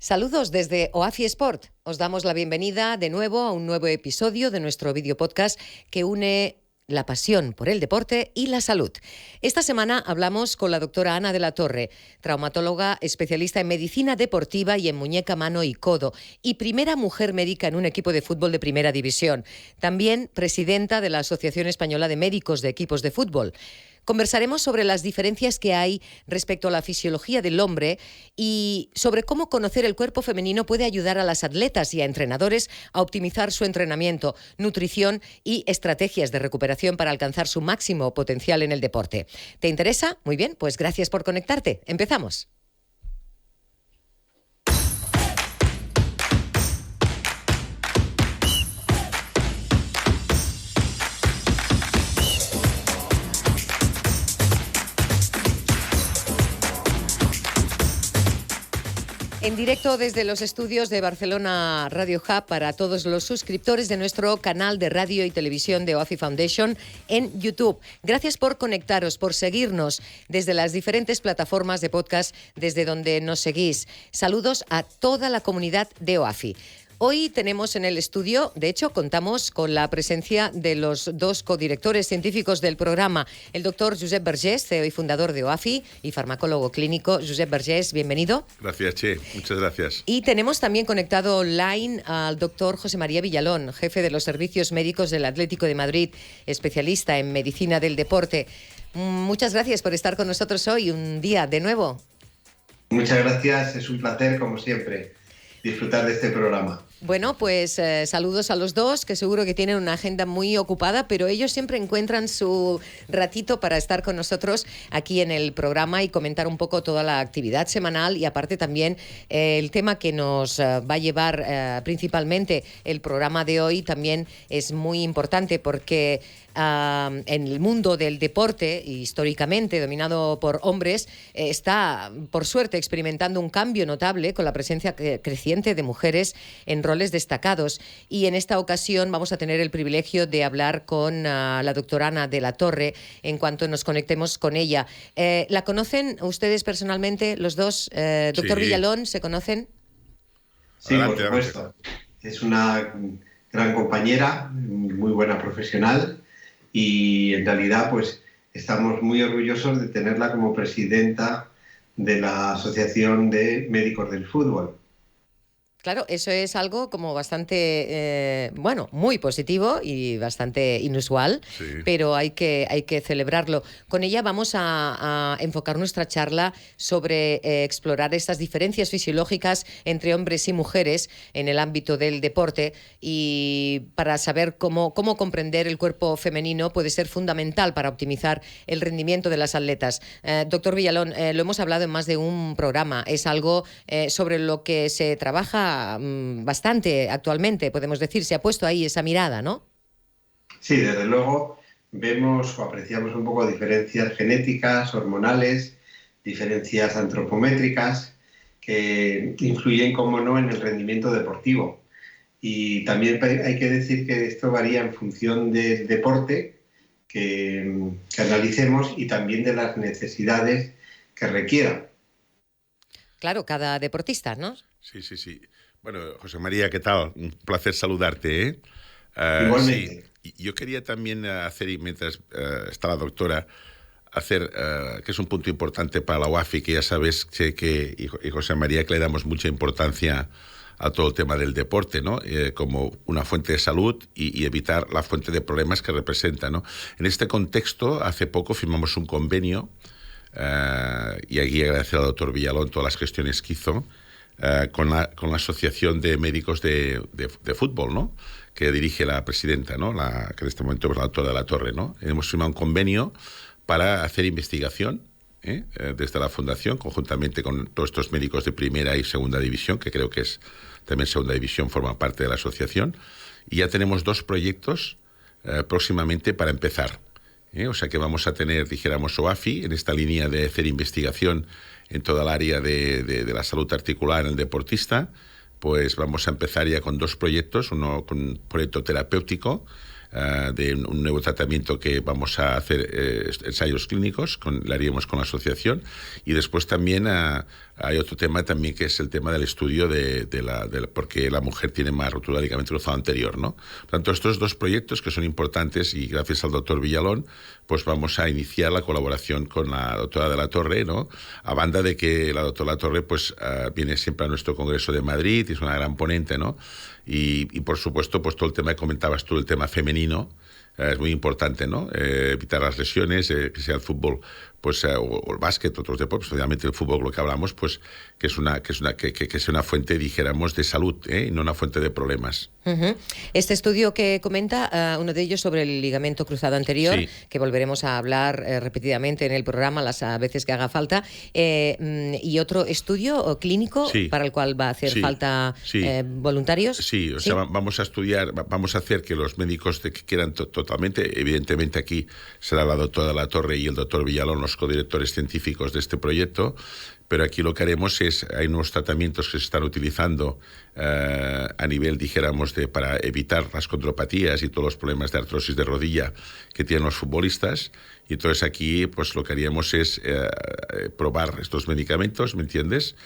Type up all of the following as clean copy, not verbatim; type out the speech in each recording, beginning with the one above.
Saludos desde OAFI Sport. Os damos la bienvenida de nuevo a un nuevo episodio de nuestro video podcast que une la pasión por el deporte y la salud. Esta semana hablamos con la doctora Ana de la Torre, traumatóloga especialista en medicina deportiva y en muñeca, mano y codo, y primera mujer médica en un equipo de fútbol de primera división. También presidenta de la Asociación Española de Médicos de Equipos de Fútbol. Conversaremos sobre las diferencias que hay respecto a la fisiología del hombre y sobre cómo conocer el cuerpo femenino puede ayudar a las atletas y a entrenadores a optimizar su entrenamiento, nutrición y estrategias de recuperación para alcanzar su máximo potencial en el deporte. ¿Te interesa? Muy bien, pues gracias por conectarte. Empezamos. En directo desde los estudios de Barcelona Radio Hub para todos los suscriptores de nuestro canal de radio y televisión de OAFI Foundation en YouTube. Gracias por conectaros, por seguirnos desde las diferentes plataformas de podcast desde donde nos seguís. Saludos a toda la comunidad de OAFI. Hoy tenemos en el estudio, de hecho, contamos con la presencia de los dos codirectores científicos del programa, el doctor Josep Vergés, CEO y fundador de OAFI y farmacólogo clínico. Josep Vergés, bienvenido. Gracias, Che. Muchas gracias. Y tenemos también conectado online al doctor José María Villalón, jefe de los servicios médicos del Atlético de Madrid, especialista en medicina del deporte. Muchas gracias por estar con nosotros hoy, un día de nuevo. Muchas gracias, es un placer, como siempre, disfrutar de este programa. Bueno, pues saludos a los dos, que seguro que tienen una agenda muy ocupada, pero ellos siempre encuentran su ratito para estar con nosotros aquí en el programa y comentar un poco toda la actividad semanal y aparte también el tema que nos va a llevar principalmente el programa de hoy también es muy importante porque en el mundo del deporte, históricamente dominado por hombres, está, por suerte, experimentando un cambio notable con la presencia creciente de mujeres en roles destacados. Y en esta ocasión vamos a tener el privilegio de hablar con la doctora Ana de la Torre en cuanto nos conectemos con ella. ¿La conocen ustedes personalmente, los dos? Doctor Villalón, ¿se conocen? Sí, por supuesto. Es una gran compañera, muy buena profesional. Y en realidad pues estamos muy orgullosos de tenerla como presidenta de la Asociación de Médicos del Fútbol. Claro, eso es algo como bastante, muy positivo y bastante inusual, sí. Pero hay que celebrarlo. Con ella vamos a enfocar nuestra charla sobre explorar estas diferencias fisiológicas entre hombres y mujeres en el ámbito del deporte y para saber cómo comprender el cuerpo femenino puede ser fundamental para optimizar el rendimiento de las atletas. Doctor Villalón, lo hemos hablado en más de un programa, es algo sobre lo que se trabaja bastante actualmente, podemos decir, se ha puesto ahí esa mirada, ¿no? Sí, desde luego vemos o apreciamos un poco diferencias genéticas, hormonales, diferencias antropométricas que influyen, como no, en el rendimiento deportivo. Y también hay que decir que esto varía en función del deporte que analicemos y también de las necesidades que requiera. Claro, cada deportista, ¿no? Sí. Bueno, José María, ¿qué tal? Un placer saludarte, ¿eh? Igualmente. Sí. Yo quería también hacer, mientras está la doctora, que es un punto importante para la OAFI, que ya sabes que y José María, que le damos mucha importancia a todo el tema del deporte, ¿no? Como una fuente de salud y evitar la fuente de problemas que representa, ¿no? En este contexto, hace poco firmamos un convenio, y aquí agradecer al doctor Villalón todas las gestiones que hizo, con la Asociación de Médicos de Fútbol, ¿no? Que dirige la presidenta, ¿no? Que en este momento es la doctora de la Torre, ¿no? Hemos firmado un convenio para hacer investigación desde la Fundación, conjuntamente con todos estos médicos de primera y segunda división, que creo que es también segunda división, forman parte de la asociación. Y ya tenemos 2 proyectos próximamente para empezar. O sea que vamos a tener, dijéramos, OAFI en esta línea de hacer investigación en toda el área de la salud articular en el deportista. Pues vamos a empezar ya con 2 proyectos, uno con un proyecto terapéutico de un nuevo tratamiento que vamos a hacer ensayos clínicos, lo haríamos con la asociación, y después también hay otro tema también que es el tema del estudio porque la mujer tiene más rotura del ligamento cruzado anterior, ¿no? Por tanto, estos dos proyectos que son importantes, y gracias al doctor Villalón, pues vamos a iniciar la colaboración con la doctora de la Torre, ¿no? A banda de que la doctora de la Torre pues viene siempre a nuestro Congreso de Madrid, y es una gran ponente, ¿no? Y por supuesto, pues todo el tema que comentabas tú, el tema femenino, es muy importante, ¿no? Evitar las lesiones, que sea el fútbol, pues, o el básquet, otros deportes, obviamente el fútbol, lo que hablamos, pues, que sea una fuente, dijéramos, de salud, y no una fuente de problemas. Uh-huh. Este estudio que comenta, uno de ellos sobre el ligamento cruzado anterior, sí, que volveremos a hablar repetidamente en el programa las veces que haga falta, y otro estudio clínico, sí, para el cual va a hacer, sí, falta, sí, voluntarios. Sí, o sea, vamos a estudiar, vamos a hacer que los médicos que quieran totalmente, evidentemente aquí será la doctora de la Torre y el doctor Villalón, los codirectores científicos de este proyecto, pero aquí lo que haremos hay nuevos tratamientos que se están utilizando a nivel, dijéramos, para evitar las condropatías y todos los problemas de artrosis de rodilla que tienen los futbolistas, y entonces aquí pues lo que haríamos es probar estos medicamentos, ¿me entiendes?,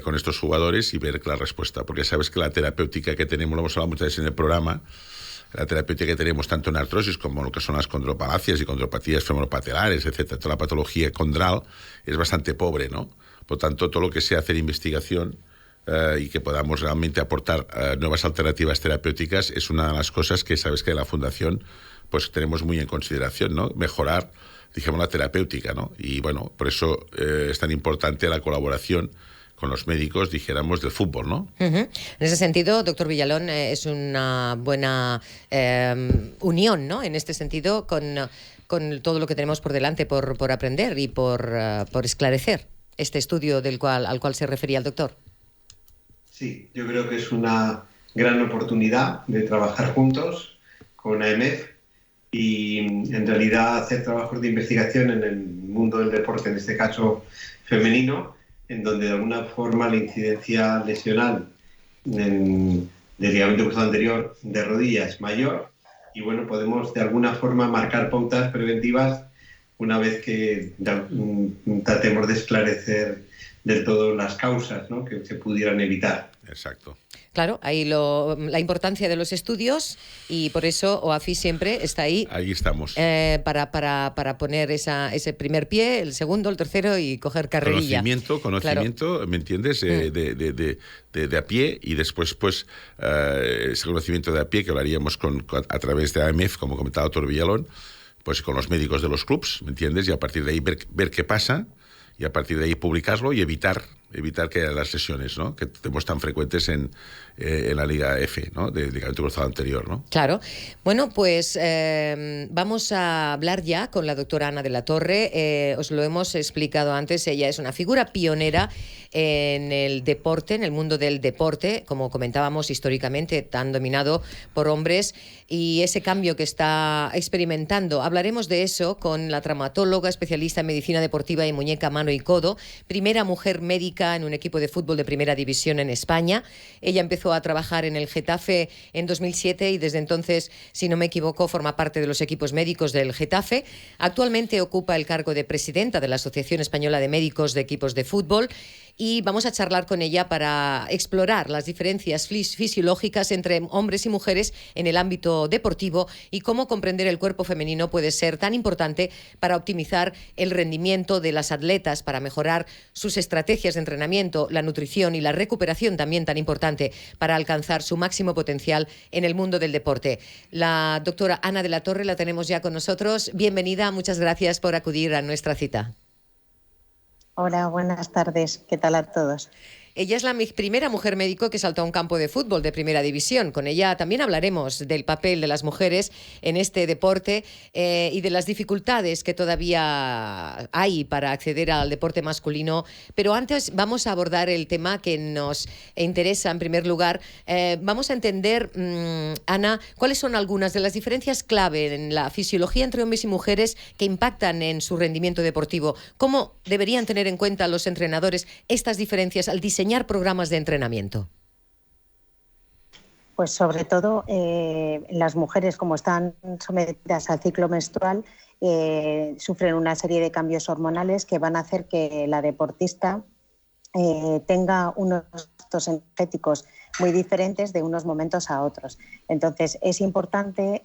con estos jugadores y ver la respuesta, porque sabes que la terapéutica que tenemos, lo hemos hablado muchas veces en el programa, la terapéutica que tenemos tanto en artrosis como lo que son las condropalacias y condropatías femoropatelares, etcétera, toda la patología condral es bastante pobre, ¿no? Por tanto, todo lo que sea hacer investigación y que podamos realmente aportar nuevas alternativas terapéuticas es una de las cosas que sabes que en la Fundación pues tenemos muy en consideración, ¿no? Mejorar, dijimos, la terapéutica, ¿no? Y bueno, por eso es tan importante la colaboración con los médicos, dijéramos, del fútbol, ¿no? Uh-huh. En ese sentido, doctor Villalón, es una buena unión, ¿no? En este sentido, con todo lo que tenemos por delante por aprender y por esclarecer este estudio al cual se refería el doctor. Sí, yo creo que es una gran oportunidad de trabajar juntos con AMF y en realidad hacer trabajos de investigación en el mundo del deporte, en este caso femenino, en donde de alguna forma la incidencia lesional del ligamento cruzado anterior de rodilla es mayor, y bueno, podemos de alguna forma marcar pautas preventivas una vez que tratemos de esclarecer del todo las causas, ¿no?, que se pudieran evitar. Exacto. Claro, ahí la importancia de los estudios, y por eso OAFI siempre está ahí. Ahí estamos. Para poner ese primer pie, el segundo, el tercero y coger carrerilla. Conocimiento, claro. ¿Me entiendes? De a pie, y después pues ese conocimiento de a pie que lo haríamos a través de AMF, como comentaba el doctor Villalón, pues con los médicos de los clubs, ¿me entiendes? Y a partir de ahí ver qué pasa, y a partir de ahí publicarlo y evitar que haya las lesiones, ¿no?, que tenemos tan frecuentes en la Liga F, ¿no?, de ligamento cruzado anterior, ¿no? Claro. Bueno, pues vamos a hablar ya con la doctora Ana de la Torre. Os lo hemos explicado antes, ella es una figura pionera en el deporte, en el mundo del deporte, como comentábamos, históricamente tan dominado por hombres, y ese cambio que está experimentando. Hablaremos de eso con la traumatóloga, especialista en medicina deportiva y muñeca, mano y codo, primera mujer médica en un equipo de fútbol de primera división en España. Ella empezó a trabajar en el Getafe en 2007 y desde entonces, si no me equivoco, forma parte de los equipos médicos del Getafe. Actualmente ocupa el cargo de presidenta de la Asociación Española de Médicos de Equipos de Fútbol, y vamos a charlar con ella para explorar las diferencias fisiológicas entre hombres y mujeres en el ámbito deportivo y cómo comprender el cuerpo femenino puede ser tan importante para optimizar el rendimiento de las atletas, para mejorar sus estrategias de entrenamiento, la nutrición y la recuperación, también tan importante para alcanzar su máximo potencial en el mundo del deporte. La doctora Ana de la Torre la tenemos ya con nosotros. Bienvenida, muchas gracias por acudir a nuestra cita. Hola, buenas tardes. ¿Qué tal a todos? Ella es la primera mujer médico que saltó a un campo de fútbol de primera división. Con ella también hablaremos del papel de las mujeres en este deporte y de las dificultades que todavía hay para acceder al deporte masculino. Pero antes vamos a abordar el tema que nos interesa en primer lugar. Vamos a entender, Ana, cuáles son algunas de las diferencias clave en la fisiología entre hombres y mujeres que impactan en su rendimiento deportivo. ¿Cómo deberían tener en cuenta los entrenadores estas diferencias al diseñar programas de entrenamiento? Pues sobre todo las mujeres, como están sometidas al ciclo menstrual, sufren una serie de cambios hormonales que van a hacer que la deportista tenga unos gastos energéticos muy diferentes de unos momentos a otros. Entonces, es importante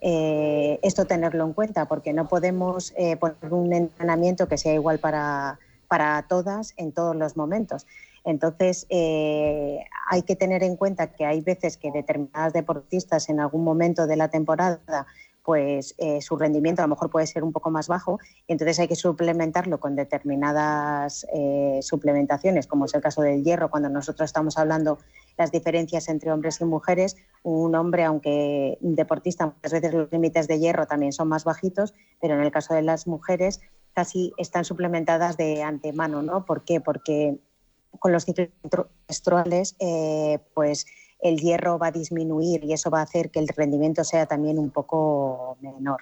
esto tenerlo en cuenta, porque no podemos poner un entrenamiento que sea igual para todas en todos los momentos. Entonces, hay que tener en cuenta que hay veces que determinadas deportistas en algún momento de la temporada pues su rendimiento a lo mejor puede ser un poco más bajo y entonces hay que suplementarlo con determinadas suplementaciones, como es el caso del hierro. Cuando nosotros estamos hablando las diferencias entre hombres y mujeres, un hombre, aunque un deportista, muchas veces los límites de hierro también son más bajitos, pero en el caso de las mujeres casi están suplementadas de antemano, ¿no? ¿Por qué? Porque con los ciclos menstruales, pues el hierro va a disminuir y eso va a hacer que el rendimiento sea también un poco menor.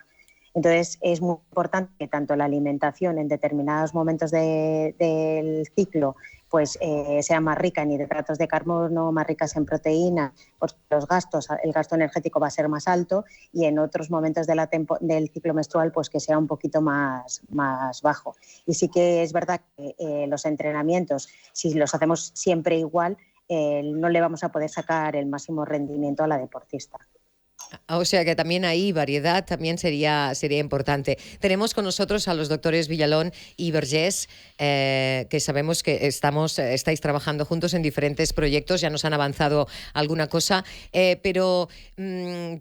Entonces, es muy importante que tanto la alimentación en determinados momentos del ciclo pues sea más rica en hidratos de carbono, más ricas en proteínas, pues el gasto energético va a ser más alto, y en otros momentos del ciclo menstrual pues que sea un poquito más bajo. Y sí que es verdad que los entrenamientos, si los hacemos siempre igual, no le vamos a poder sacar el máximo rendimiento a la deportista. O sea que también ahí variedad también sería importante. Tenemos con nosotros a los doctores Villalón y Vergés, que sabemos que estáis trabajando juntos en diferentes proyectos, ya nos han avanzado alguna cosa, pero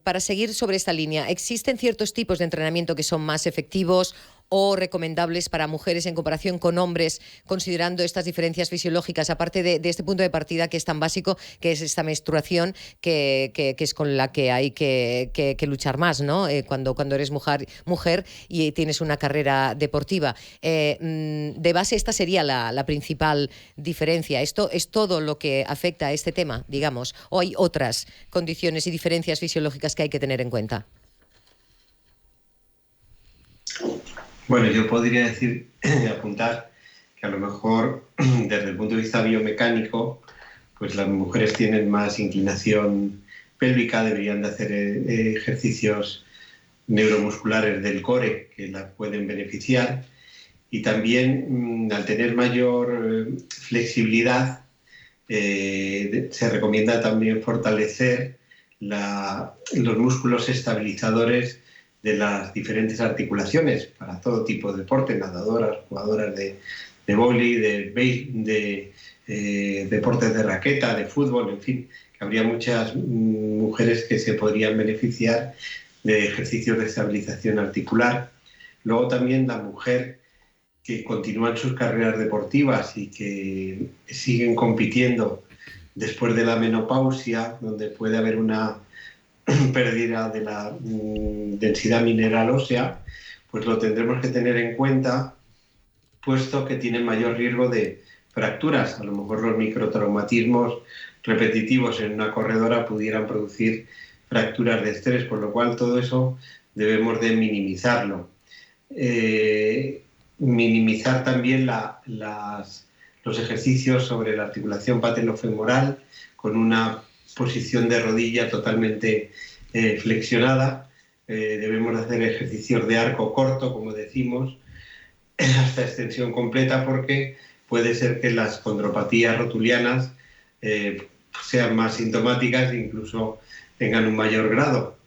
para seguir sobre esta línea, ¿existen ciertos tipos de entrenamiento que son más efectivos o recomendables para mujeres en comparación con hombres, considerando estas diferencias fisiológicas, aparte de este punto de partida que es tan básico, que es esta menstruación, que es con la que hay que luchar más, ¿no? Cuando eres mujer y tienes una carrera deportiva. De base, esta sería la principal diferencia. ¿Esto es todo lo que afecta a este tema, digamos? ¿O hay otras condiciones y diferencias fisiológicas que hay que tener en cuenta? Bueno, yo podría decir, apuntar que a lo mejor desde el punto de vista biomecánico, pues las mujeres tienen más inclinación pélvica, deberían de hacer ejercicios neuromusculares del core que las pueden beneficiar, y también al tener mayor flexibilidad se recomienda también fortalecer los músculos estabilizadores de las diferentes articulaciones para todo tipo de deporte, nadadoras, jugadoras de vóley, de deportes de raqueta, de fútbol, en fin, que habría muchas mujeres que se podrían beneficiar de ejercicios de estabilización articular. Luego también la mujer que continúan sus carreras deportivas y que siguen compitiendo después de la menopausia, donde puede haber una pérdida de la densidad mineral ósea, pues lo tendremos que tener en cuenta, puesto que tienen mayor riesgo de fracturas. A lo mejor los microtraumatismos repetitivos en una corredora pudieran producir fracturas de estrés, por lo cual todo eso debemos de minimizarlo. Minimizar también los ejercicios sobre la articulación patelofemoral con una posición de rodilla totalmente flexionada. Debemos hacer ejercicios de arco corto, como decimos, hasta extensión completa, porque puede ser que las condropatías rotulianas sean más sintomáticas e incluso tengan un mayor grado.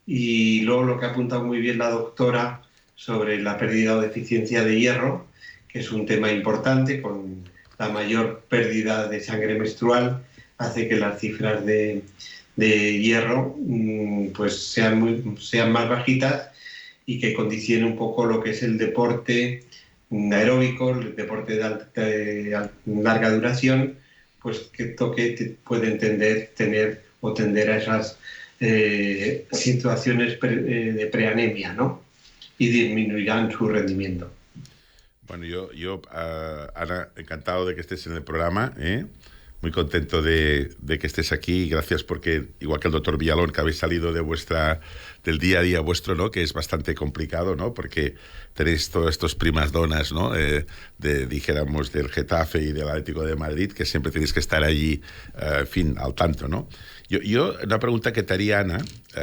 Y luego lo que ha apuntado muy bien la doctora sobre la pérdida o deficiencia de hierro, que es un tema importante, con la mayor pérdida de sangre menstrual, hace que las cifras de hierro pues sean más bajitas y que condicione un poco lo que es el deporte aeróbico, el deporte de larga duración, pues que pueden tender a esas situaciones de preanemia, ¿no? Y disminuirán su rendimiento. Bueno, yo Ana, encantado de que estés en el programa, muy contento de que estés aquí. Gracias porque, igual que el doctor Villalón, que habéis salido del día a día vuestro, ¿no? Que es bastante complicado, ¿no? Porque tenéis todos estos primas donas, ¿no? Dijéramos, del Getafe y del Atlético de Madrid, que siempre tenéis que estar allí, en fin, al tanto, ¿no? Yo una pregunta que te haría, Ana.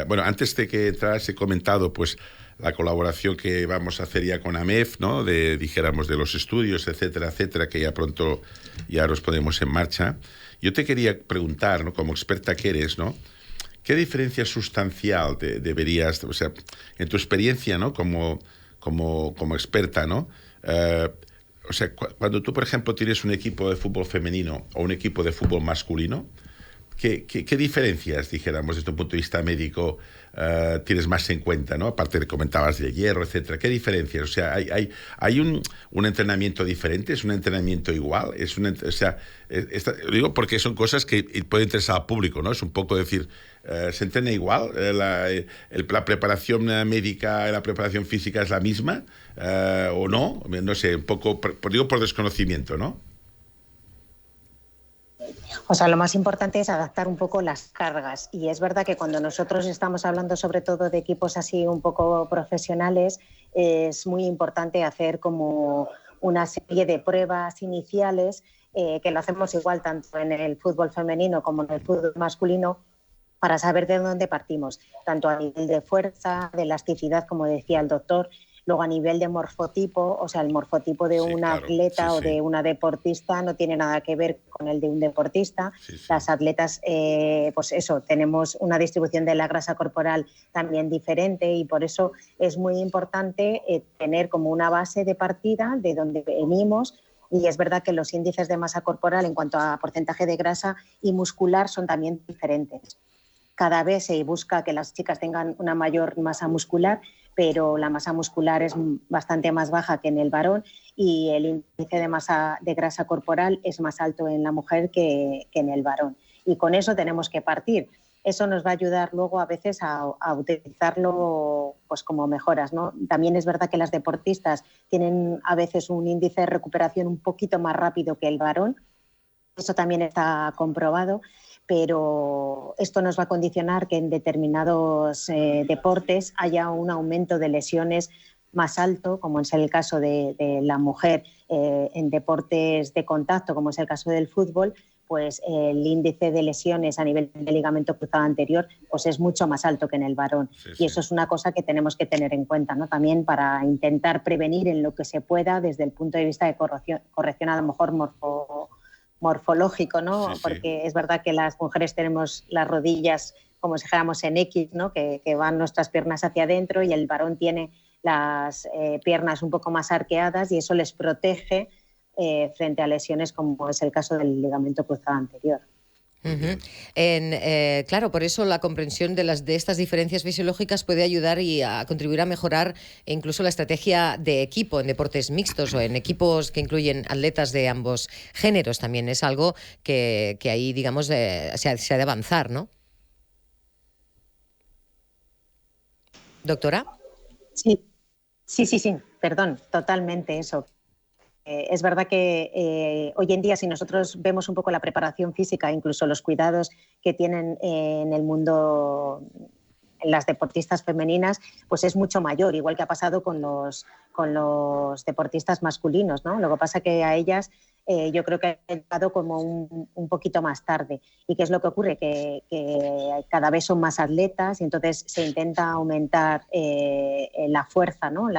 Bueno, antes de que entras, he comentado, pues, la colaboración que vamos a hacer ya con AMEF, ¿no? Dijéramos, de los estudios, etcétera, etcétera, que ya pronto ya los ponemos en marcha. Yo te quería preguntar, ¿no? Como experta que eres, ¿no? ¿Qué diferencia sustancial deberías, o sea, en tu experiencia, ¿no? Como experta, ¿no? O sea, cuando tú, por ejemplo, tienes un equipo de fútbol femenino o un equipo de fútbol masculino, ¿qué diferencias, dijéramos, desde un punto de vista médico, tienes más en cuenta, ¿no? Aparte de comentabas de hierro, etcétera. ¿Qué diferencias? O sea, ¿hay un entrenamiento diferente? ¿Es un entrenamiento igual? O sea, lo digo porque son cosas que pueden interesar al público, ¿no? Es un poco decir, ¿se entrena igual? ¿La preparación médica, la preparación física es la misma? ¿O no? No sé, un poco, digo por desconocimiento, ¿no? O sea, lo más importante es adaptar un poco las cargas. Y es verdad que cuando nosotros estamos hablando sobre todo de equipos así un poco profesionales, es muy importante hacer como una serie de pruebas iniciales, que lo hacemos igual tanto en el fútbol femenino como en el fútbol masculino, para saber de dónde partimos, tanto a nivel de fuerza, de elasticidad, como decía el doctor, luego a nivel de morfotipo, o sea, el morfotipo de un atleta o de una deportista no tiene nada que ver con el de un deportista. Las atletas, pues eso, tenemos una distribución de la grasa corporal también diferente y por eso es muy importante tener como una base de partida de donde venimos. Y es verdad que los índices de masa corporal en cuanto a porcentaje de grasa y muscular son también diferentes. Cada vez se busca que las chicas tengan una mayor masa muscular, pero la masa muscular es bastante más baja que en el varón y el índice de masa de grasa corporal es más alto en la mujer que en el varón. Y con eso tenemos que partir. Eso nos va a ayudar luego a veces a utilizarlo pues como mejoras, ¿no? También es verdad que las deportistas tienen a veces un índice de recuperación un poquito más rápido que el varón. Eso también está comprobado, pero esto nos va a condicionar que en determinados deportes haya un aumento de lesiones más alto, como es el caso de la mujer en deportes de contacto, como es el caso del fútbol, pues el índice de lesiones a nivel de ligamento cruzado anterior pues es mucho más alto que en el varón. Y eso es una cosa que tenemos que tener en cuenta, ¿no? También para intentar prevenir en lo que se pueda desde el punto de vista de corrección a lo mejor morfológico, ¿no? Porque es verdad que las mujeres tenemos las rodillas como si dijéramos en X, ¿no? Que van nuestras piernas hacia adentro y el varón tiene las piernas un poco más arqueadas y eso les protege frente a lesiones como es el caso del ligamento cruzado anterior. Claro, por eso la comprensión de estas diferencias fisiológicas puede ayudar y a contribuir a mejorar incluso la estrategia de equipo en deportes mixtos o en equipos que incluyen atletas de ambos géneros. También es algo que ahí, digamos, se ha de avanzar, ¿no? ¿Doctora? Sí, perdón, totalmente eso. Es verdad que hoy en día, si nosotros vemos un poco la preparación física, incluso los cuidados que tienen en el mundo las deportistas femeninas, pues es mucho mayor, igual que ha pasado con los deportistas masculinos, ¿no? Lo que pasa que a ellas yo creo que ha llegado como un poquito más tarde. ¿Y qué es lo que ocurre? Que cada vez son más atletas y entonces se intenta aumentar la fuerza, ¿no?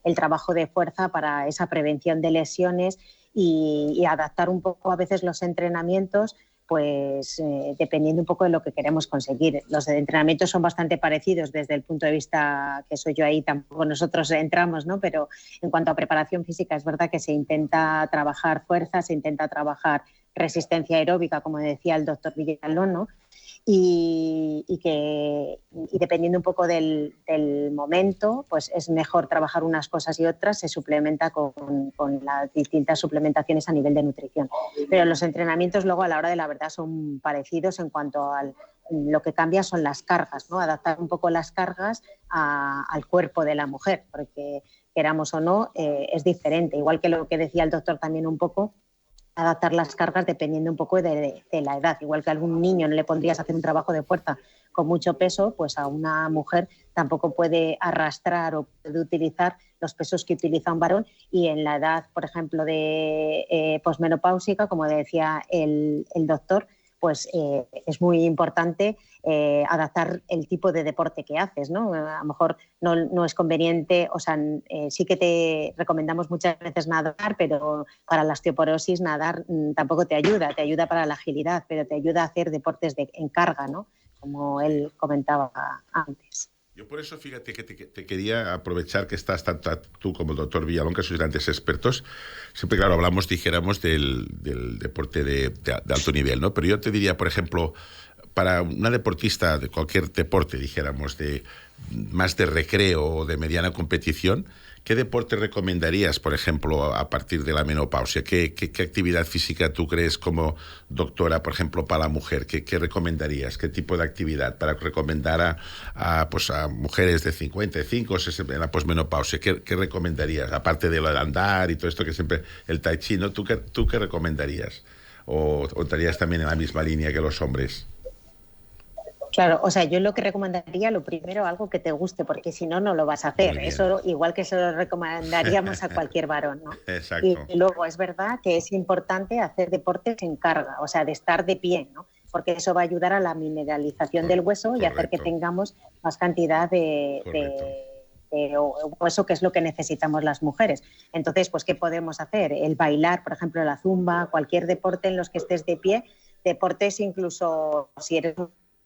El trabajo de fuerza para esa prevención de lesiones y adaptar un poco a veces los entrenamientos pues dependiendo un poco de lo que queremos conseguir. Los entrenamientos son bastante parecidos desde el punto de vista que soy yo ahí, tampoco nosotros entramos, ¿no? Pero en cuanto a preparación física es verdad que se intenta trabajar fuerza, se intenta trabajar resistencia aeróbica, como decía el doctor Villalón, ¿no? Y dependiendo un poco del momento, pues es mejor trabajar unas cosas y otras, se suplementa con las distintas suplementaciones a nivel de nutrición. Pero los entrenamientos luego a la hora de la verdad son parecidos en cuanto a lo que cambia son las cargas, ¿no? Adaptar un poco las cargas al cuerpo de la mujer, porque queramos o no, es diferente. Igual que lo que decía el doctor también un poco, adaptar las cargas dependiendo un poco de la edad. Igual que a algún niño no le pondrías a hacer un trabajo de fuerza con mucho peso, pues a una mujer tampoco puede arrastrar o puede utilizar los pesos que utiliza un varón. Y en la edad, por ejemplo, de posmenopáusica, como decía el doctor, pues es muy importante adaptar el tipo de deporte que haces, ¿no? A lo mejor no es conveniente, o sea, sí que te recomendamos muchas veces nadar, pero para la osteoporosis nadar tampoco te ayuda para la agilidad, pero te ayuda a hacer deportes en carga, ¿no? Como él comentaba antes. Yo por eso, fíjate que te quería aprovechar que estás tanto tú como el doctor Villalón, que sois grandes expertos. Siempre, claro, dijéramos del deporte de alto nivel, ¿no? Pero yo te diría, por ejemplo, para una deportista de cualquier deporte, dijéramos, más de recreo o de mediana competición, ¿qué deporte recomendarías, por ejemplo, a partir de la menopausia? ¿Qué actividad física tú crees como doctora, por ejemplo, para la mujer? ¿Qué recomendarías? ¿Qué tipo de actividad para recomendar a mujeres de 55 en la posmenopausia? ¿Qué recomendarías? Aparte de lo de andar y todo esto que siempre el tai chi, ¿no? ¿Tú qué recomendarías? ¿O estarías también en la misma línea que los hombres? Claro, o sea, yo lo que recomendaría, lo primero, algo que te guste, porque si no, no lo vas a hacer. Eso igual que se lo recomendaríamos a cualquier varón, ¿no? Exacto. Y luego es verdad que es importante hacer deportes en carga, o sea, de estar de pie, ¿no? Porque eso va a ayudar a la mineralización del hueso y hacer que tengamos más cantidad de hueso, que es lo que necesitamos las mujeres. Entonces, pues, ¿qué podemos hacer? El bailar, por ejemplo, la zumba, cualquier deporte en los que estés de pie, deportes incluso si eres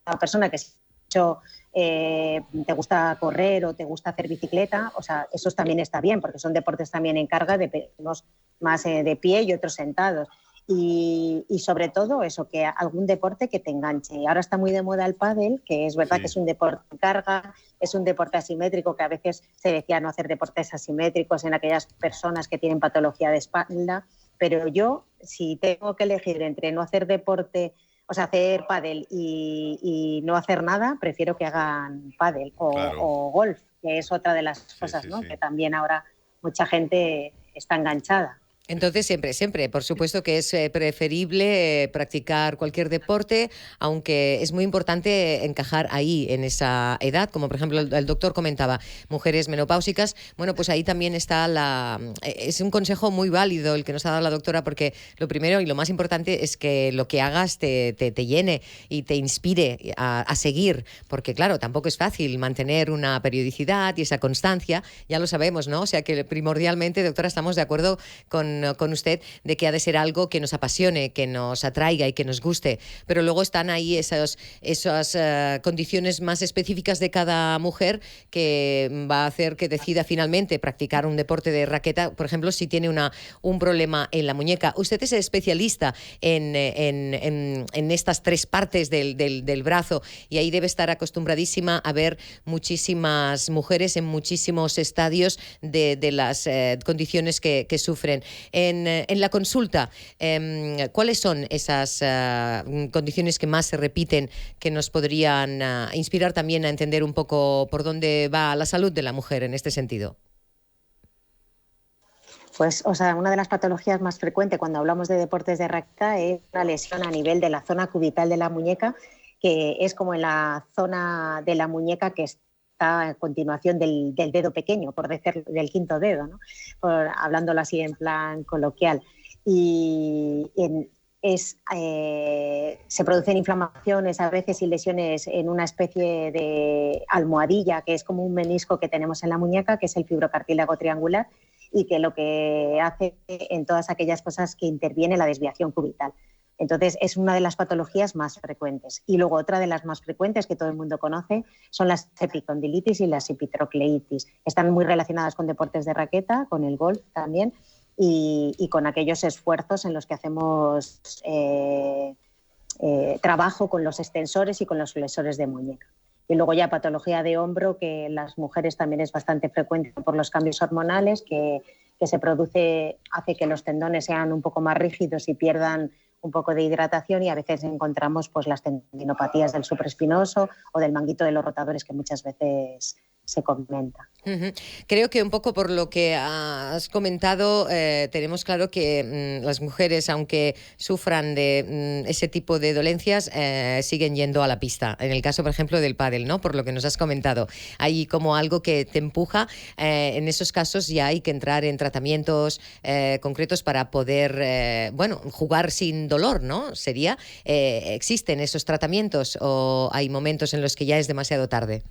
una persona que te gusta correr o te gusta hacer bicicleta, o sea, esos también está bien, porque son deportes también en carga, unos más de pie y otros sentados. Y sobre todo eso, que algún deporte que te enganche. Ahora está muy de moda el pádel, que es verdad que es un deporte en carga, es un deporte asimétrico, que a veces se decía no hacer deportes asimétricos en aquellas personas que tienen patología de espalda, pero yo, si tengo que elegir entre no hacer deporte, o sea, hacer pádel y no hacer nada, prefiero que hagan pádel o golf, que es otra de las cosas, ¿no? Que también ahora mucha gente está enganchada. Entonces, siempre, por supuesto que es preferible practicar cualquier deporte, aunque es muy importante encajar ahí, en esa edad, como por ejemplo el doctor comentaba, mujeres menopáusicas. Bueno, pues ahí también está es un consejo muy válido el que nos ha dado la doctora, porque lo primero y lo más importante es que lo que hagas te llene y te inspire a seguir, porque claro, tampoco es fácil mantener una periodicidad y esa constancia, ya lo sabemos, ¿no? O sea que primordialmente, doctora, estamos de acuerdo con usted de que ha de ser algo que nos apasione, que nos atraiga y que nos guste, pero luego están ahí esas condiciones más específicas de cada mujer que va a hacer que decida finalmente practicar un deporte de raqueta, por ejemplo, si tiene un problema en la muñeca. Usted es especialista en estas tres partes del brazo y ahí debe estar acostumbradísima a ver muchísimas mujeres en muchísimos estadios de las condiciones que sufren. En la consulta, ¿cuáles son esas condiciones que más se repiten, que nos podrían inspirar también a entender un poco por dónde va la salud de la mujer en este sentido? Pues, o sea, una de las patologías más frecuentes cuando hablamos de deportes de raqueta es una lesión a nivel de la zona cubital de la muñeca, que es como en la zona de la muñeca que está a continuación del dedo pequeño, por decir, del quinto dedo, ¿no? Hablándolo así en plan coloquial. Y se producen inflamaciones a veces y lesiones en una especie de almohadilla, que es como un menisco que tenemos en la muñeca, que es el fibrocartílago triangular, y que lo que hace en todas aquellas cosas que interviene la desviación cubital. Entonces, es una de las patologías más frecuentes. Y luego otra de las más frecuentes que todo el mundo conoce son las epicondilitis y las epitrocleitis. Están muy relacionadas con deportes de raqueta, con el golf también, y con aquellos esfuerzos en los que hacemos trabajo con los extensores y con los flexores de muñeca. Y luego ya patología de hombro, que en las mujeres también es bastante frecuente por los cambios hormonales, que se produce, hace que los tendones sean un poco más rígidos y pierdan un poco de hidratación, y a veces encontramos pues las tendinopatías del supraespinoso o del manguito de los rotadores, que muchas veces se comenta. Creo que un poco por lo que has comentado, tenemos claro que las mujeres, aunque sufran de ese tipo de dolencias, siguen yendo a la pista. En el caso, por ejemplo, del pádel, ¿no? Por lo que nos has comentado. Hay como algo que te empuja. En esos casos ya hay que entrar en tratamientos concretos para poder, jugar sin dolor, ¿no? ¿Existen esos tratamientos o hay momentos en los que ya es demasiado tarde?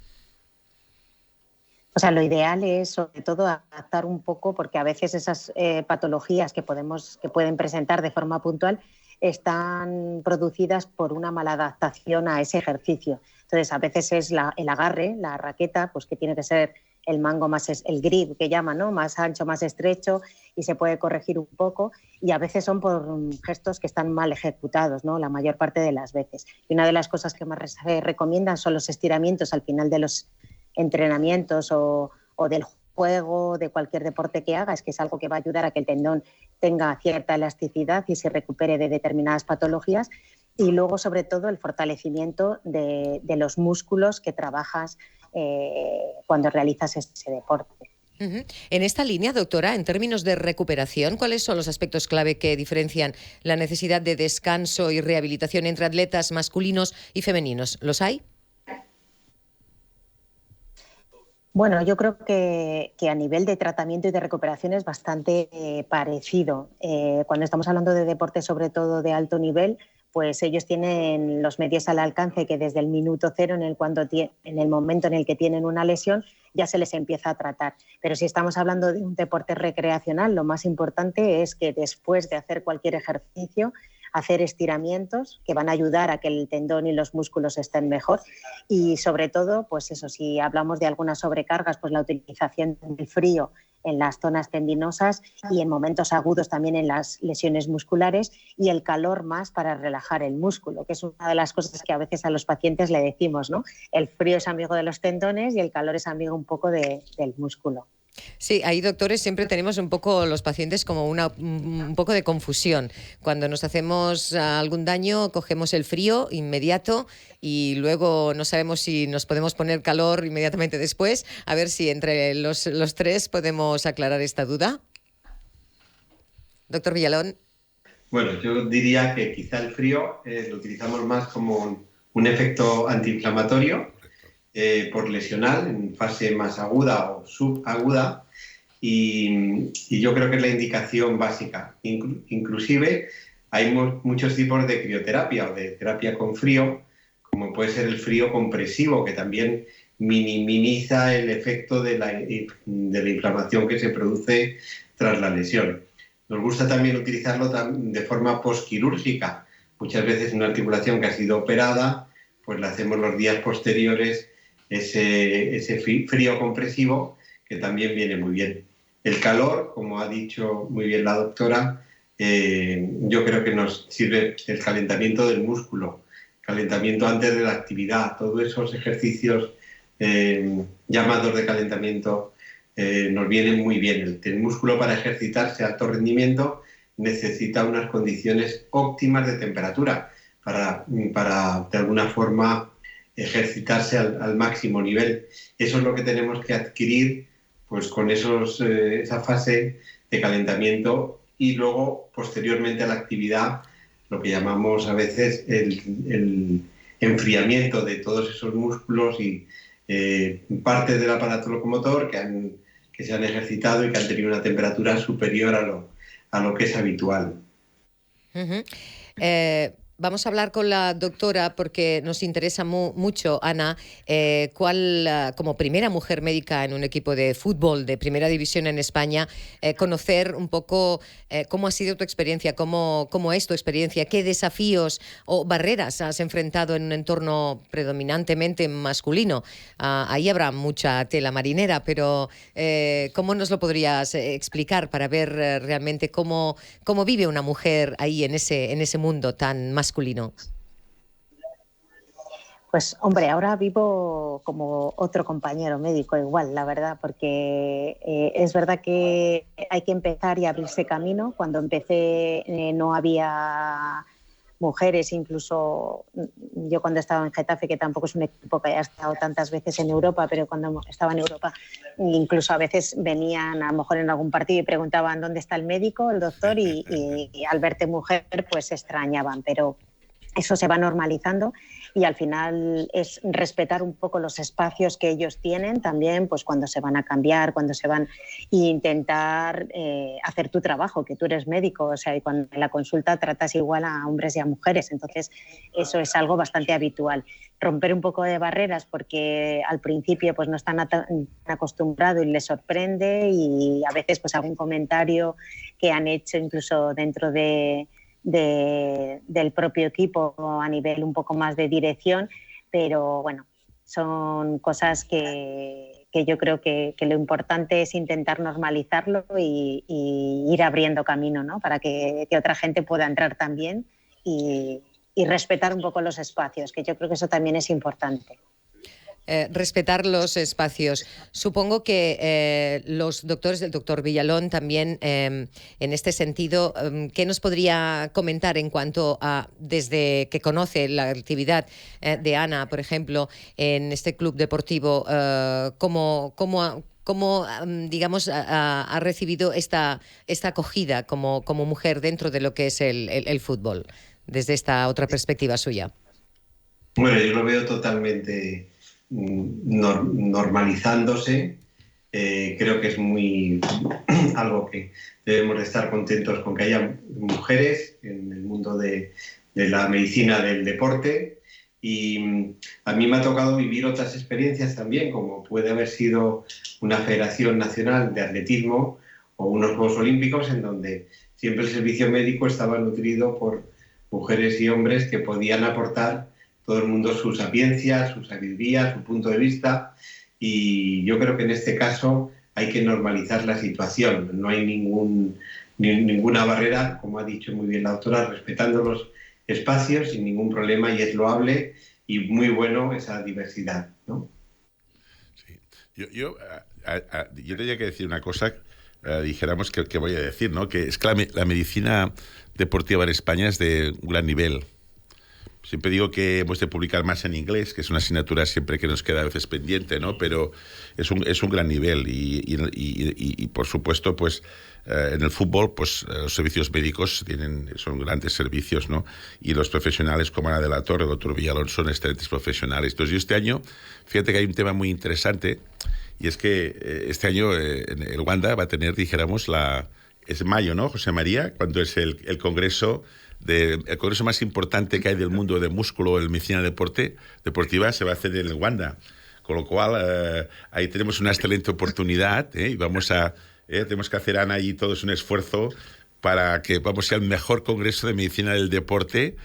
O sea, lo ideal es, sobre todo, adaptar un poco, porque a veces esas patologías que pueden presentar de forma puntual están producidas por una mala adaptación a ese ejercicio. Entonces, a veces es el agarre, la raqueta, pues que tiene que ser el mango el grip que llaman, ¿no? Más ancho, más estrecho, y se puede corregir un poco. Y a veces son por gestos que están mal ejecutados, ¿no? La mayor parte de las veces. Y una de las cosas que más se recomiendan son los estiramientos al final de los entrenamientos o del juego, de cualquier deporte que hagas, que es algo que va a ayudar a que el tendón tenga cierta elasticidad y se recupere de determinadas patologías. Y luego, sobre todo, el fortalecimiento de los músculos que trabajas cuando realizas ese deporte. En esta línea, doctora, en términos de recuperación, ¿cuáles son los aspectos clave que diferencian la necesidad de descanso y rehabilitación entre atletas masculinos y femeninos? ¿Los hay? Bueno, yo creo que a nivel de tratamiento y de recuperación es bastante parecido. Cuando estamos hablando de deportes, sobre todo de alto nivel, pues ellos tienen los medios al alcance que desde el minuto cero, en el momento en el que tienen una lesión, ya se les empieza a tratar. Pero si estamos hablando de un deporte recreacional, lo más importante es que después de hacer cualquier ejercicio, hacer estiramientos que van a ayudar a que el tendón y los músculos estén mejor y sobre todo, pues eso, si hablamos de algunas sobrecargas, pues la utilización del frío en las zonas tendinosas y en momentos agudos también en las lesiones musculares y el calor más para relajar el músculo, que es una de las cosas que a veces a los pacientes le decimos, ¿no? El frío es amigo de los tendones y el calor es amigo un poco del músculo. Sí, ahí, doctores, siempre tenemos un poco los pacientes como un poco de confusión. Cuando nos hacemos algún daño, cogemos el frío inmediato y luego no sabemos si nos podemos poner calor inmediatamente después. A ver si entre los tres podemos aclarar esta duda. Doctor Villalón. Bueno, yo diría que quizá el frío lo utilizamos más como un efecto antiinflamatorio por lesional en fase más aguda o subaguda y yo creo que es la indicación básica. Inclusive hay muchos tipos de crioterapia o de terapia con frío, como puede ser el frío compresivo, que también minimiza el efecto de la inflamación que se produce tras la lesión. Nos gusta también utilizarlo de forma postquirúrgica. Muchas veces una articulación que ha sido operada, pues la hacemos los días posteriores ese frío compresivo, que también viene muy bien. El calor, como ha dicho muy bien la doctora, yo creo que nos sirve el calentamiento del músculo, calentamiento antes de la actividad, todos esos ejercicios llamados de calentamiento nos vienen muy bien. El músculo, para ejercitarse a alto rendimiento, necesita unas condiciones óptimas de temperatura para de alguna forma ejercitarse al máximo nivel. Eso es lo que tenemos que adquirir pues con esa fase de calentamiento y luego posteriormente a la actividad, lo que llamamos a veces el enfriamiento de todos esos músculos y partes del aparato locomotor que se han ejercitado y que han tenido una temperatura superior a lo que es habitual. Vamos a hablar con la doctora porque nos interesa mucho, Ana, como primera mujer médica en un equipo de fútbol de primera división en España, conocer un poco cómo ha sido tu experiencia, cómo es tu experiencia, qué desafíos o barreras has enfrentado en un entorno predominantemente masculino. Ahí habrá mucha tela marinera, pero ¿cómo nos lo podrías explicar para ver realmente cómo vive una mujer ahí en ese mundo tan masculino? Pues hombre, ahora vivo como otro compañero médico igual, la verdad, porque es verdad que hay que empezar y abrirse camino. Cuando empecé no había mujeres, incluso yo cuando estaba en Getafe, que tampoco es un equipo que haya estado tantas veces en Europa, pero cuando estaba en Europa, incluso a veces venían a lo mejor en algún partido y preguntaban dónde está el médico, el doctor, y al verte mujer pues se extrañaban, pero eso se va normalizando y al final es respetar un poco los espacios que ellos tienen también, pues cuando se van a cambiar, cuando se van, e intentar hacer tu trabajo, que tú eres médico, o sea, y cuando en la consulta tratas igual a hombres y a mujeres, entonces eso es algo bastante habitual. Romper un poco de barreras porque al principio pues no están acostumbrados y les sorprende, y a veces pues algún comentario que han hecho incluso dentro del propio equipo a nivel un poco más de dirección, pero bueno, son cosas que yo creo que lo importante es intentar normalizarlo y ir abriendo camino, ¿no? Para que otra gente pueda entrar también y respetar un poco los espacios, que yo creo que eso también es importante. Respetar los espacios. Supongo que los doctores, el doctor Villalón también, en este sentido, ¿qué nos podría comentar en cuanto a, desde que conoce la actividad de Ana, por ejemplo, en este club deportivo, cómo digamos, ha recibido esta acogida como mujer dentro de lo que es el fútbol, desde esta otra perspectiva suya? Bueno, yo lo veo totalmente normalizándose. Creo que es muy algo que debemos de estar contentos con, que haya mujeres en el mundo de la medicina del deporte, y a mí me ha tocado vivir otras experiencias también, como puede haber sido una Federación Nacional de Atletismo o unos Juegos Olímpicos, en donde siempre el servicio médico estaba nutrido por mujeres y hombres que podían aportar todo el mundo su sapiencia, su sabiduría, su punto de vista, y yo creo que en este caso hay que normalizar la situación. No hay ninguna barrera, como ha dicho muy bien la doctora, respetando los espacios sin ningún problema, y es loable y muy bueno esa diversidad, ¿no? Sí. Yo tenía que decir una cosa, dijéramos que voy a decir, ¿no? Que es que la medicina deportiva en España es de un gran nivel. Siempre digo que hemos de publicar más en inglés, que es una asignatura siempre que nos queda a veces pendiente, ¿no? Pero es un gran nivel y por supuesto, pues en el fútbol, pues los servicios médicos son grandes servicios, ¿no? Y los profesionales como Ana de la Torre, el doctor Villalón, son excelentes profesionales. Entonces, yo este año, fíjate que hay un tema muy interesante, y es que este año el Wanda va a tener, dijéramos, es mayo, ¿no, José María? Cuando es el congreso el congreso más importante que hay del mundo de músculo en medicina deportiva se va a hacer en el Wanda, con lo cual ahí tenemos una excelente oportunidad, y tenemos que hacer, Ana y todos, un esfuerzo para que vamos a ser el mejor congreso de medicina del deporte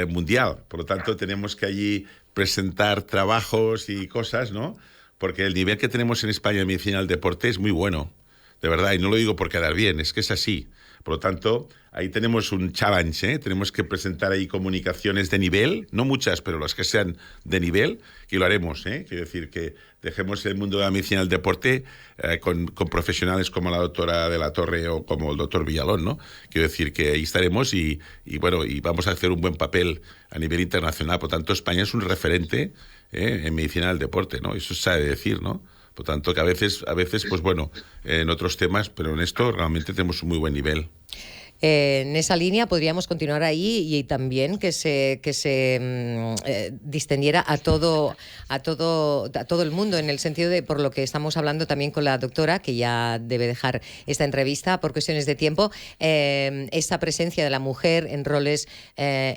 mundial. Por lo tanto, tenemos que allí presentar trabajos y cosas, ¿no? Porque el nivel que tenemos en España en medicina del deporte es muy bueno, de verdad, y no lo digo por quedar bien, es que es así. Por lo tanto, ahí tenemos un challenge, ¿eh? Tenemos que presentar ahí comunicaciones de nivel, no muchas, pero las que sean de nivel, que lo haremos, ¿eh? Quiero decir que dejemos el mundo de la medicina del deporte con profesionales como la doctora de la Torre o como el doctor Villalón, ¿no? Quiero decir que ahí estaremos y vamos a hacer un buen papel a nivel internacional. Por tanto, España es un referente en medicina del deporte, ¿no? Eso se ha de decir, ¿no? Por tanto, que a veces, pues bueno, en otros temas, pero en esto realmente tenemos un muy buen nivel. En esa línea podríamos continuar ahí y también que se distendiera a todo el mundo, en el sentido de, por lo que estamos hablando también con la doctora, que ya debe dejar esta entrevista por cuestiones de tiempo, esa presencia de la mujer en roles